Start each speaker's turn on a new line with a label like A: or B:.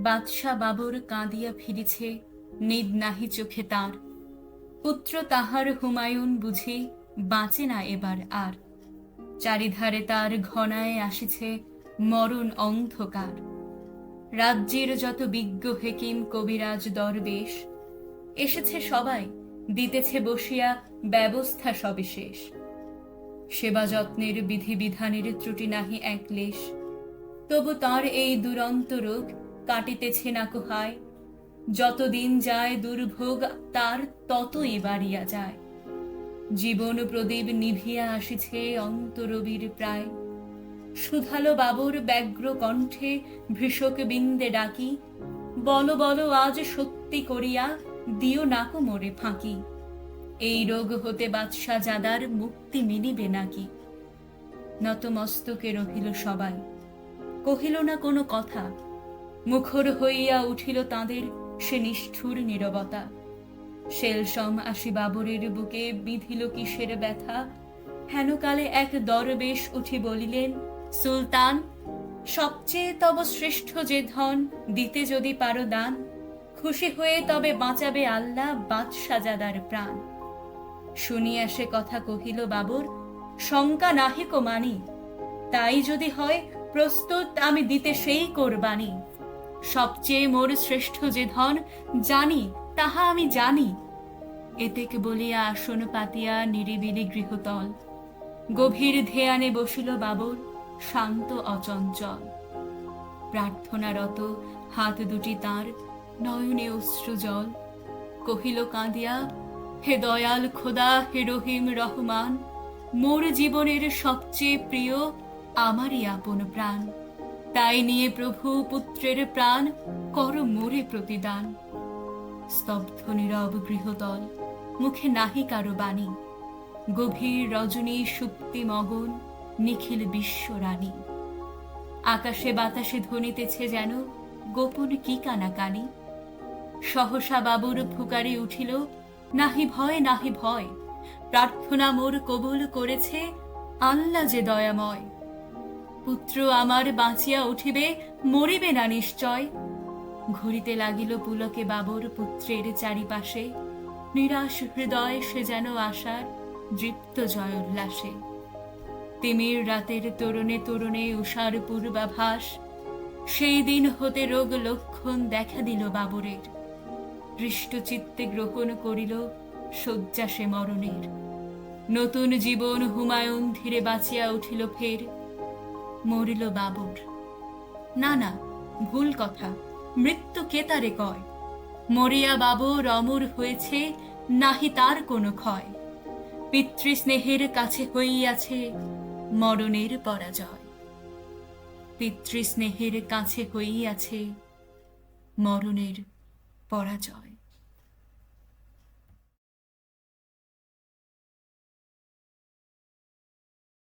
A: বাদশা বাবর কাঁদিয়া ফিরিছে, নিদ নাহি চোখে তার। পুত্র তাহার হুমায়ুন বুঝি বাঁচে না এবার আর। চারিধারে তার ঘনায় আসিছে মরণ অন্ধকার। রাজ্যের যত বিজ্ঞ হেকিম কবিরাজ দরবেশ এসেছে সবাই, দিতেছে বসিয়া ব্যবস্থা সবিশেষ। সেবা যত্নের বিধি বিধানের ত্রুটি নাহি এক লেশ। তবু তার এই দুরন্ত রোগ কাটিতেছে না কোহায়। যতদিন যায় দুর্ভোগ তার ততই বাড়িয়া যায়। জীবন প্রদীপ নিভিয়া আসিছে অন্তরবীর প্রায়। সুধালো বাবুর ব্যগ্র কণ্ঠে ভৃষক বিন্দে ডাকি, বলো বলো আজ সত্যি করিয়া দিও নাকো মোরে ফাঁকি। এই রোগ হতে বাদশা জাদার মুক্তি মিলিবে নাকি। নতমস্তকে রহিল সবাই, কহিল না কোনো কথা। মুখর হইয়া উঠিল তাঁদের সে নিষ্ঠুর নীরবতা। শেলসম আসি বাবরের বুকে বিধিল কিসের ব্যথা। হেনকালে এক দরবেশ উঠি বলিলেন, সুলতান, সবচেয়ে তব শ্রেষ্ঠ যে ধন দিতে যদি পারো দান, খুশি হয়ে তবে বাঁচাবে আল্লাহ বাদশাজাদার প্রাণ। শুনিয়া সে কথা কহিল বাবর, শঙ্কা নাহিকো মানি। তাই যদি হয় প্রস্তুত আমি দিতে সেই কোরবানি। সবচেয়ে মোর শ্রেষ্ঠ যে ধন জানি, তাহা আমি জানি। এতেক বলিয়া আসন পাতিয়া নিরিবিলি গৃহতল। গভীর ধ্যানে বসিল বাবর, শান্ত অচঞ্চল। প্রার্থনারত হাত দুটি তার, নয়নে অশ্রু জল। কহিল কাঁদিয়া, হে দয়াল খোদা, হে রহিম রহমান, মোর জীবনের সবচেয়ে প্রিয় আমারই আপন প্রাণ। তাই নিয়ে প্রভু পুত্রের প্রাণ কর মোরে প্রতিদান। স্তব্ধ নীরব গৃহতল, মুখে নাহি কারো বাণী। গভীর রজনী সুপ্তি মগন নিখিল বিশ্বরানী। আকাশে বাতাসে ধ্বনিতেছে যেন গোপন কি কানাকানি। সহসা বাবুর ফুকারি উঠিল, নাহি ভয় নাহি ভয়। প্রার্থনা মোর কবুল করেছে আল্লাহ যে দয়াময়। পুত্র আমার বাঁচিয়া উঠিবে, মরিবে না নিশ্চয়। ঘুরিতে লাগিল পুলকে বাবর পুত্রের চারিপাশে। নিরাশ হৃদয় সে যেন আশার দৃপ্ত জয় উল্লাসে। তিমির রাতের তরুণে তরুণে উষার পূর্বাভাস। সেই দিন হতে রোগ লক্ষণ দেখা দিল বাবরের। হৃষ্ট চিত্তে গ্রহণ করিল শয্যা সে মরণের। নতুন জীবন হুমায়ুন ধীরে বাঁচিয়া উঠিল ফের। মরিল বাবর, না না ভুল কথা, মৃত্যু কে তারে কয়। মরিয়া বাবর অমর হয়েছে, নাহি তার কোনো ক্ষয়। পিতৃস্নেহের কাছে হইয়াছে মরণের পরাজয়। পিতৃস্নেহের কাছে হইয়াছে মরণের পরাজয়।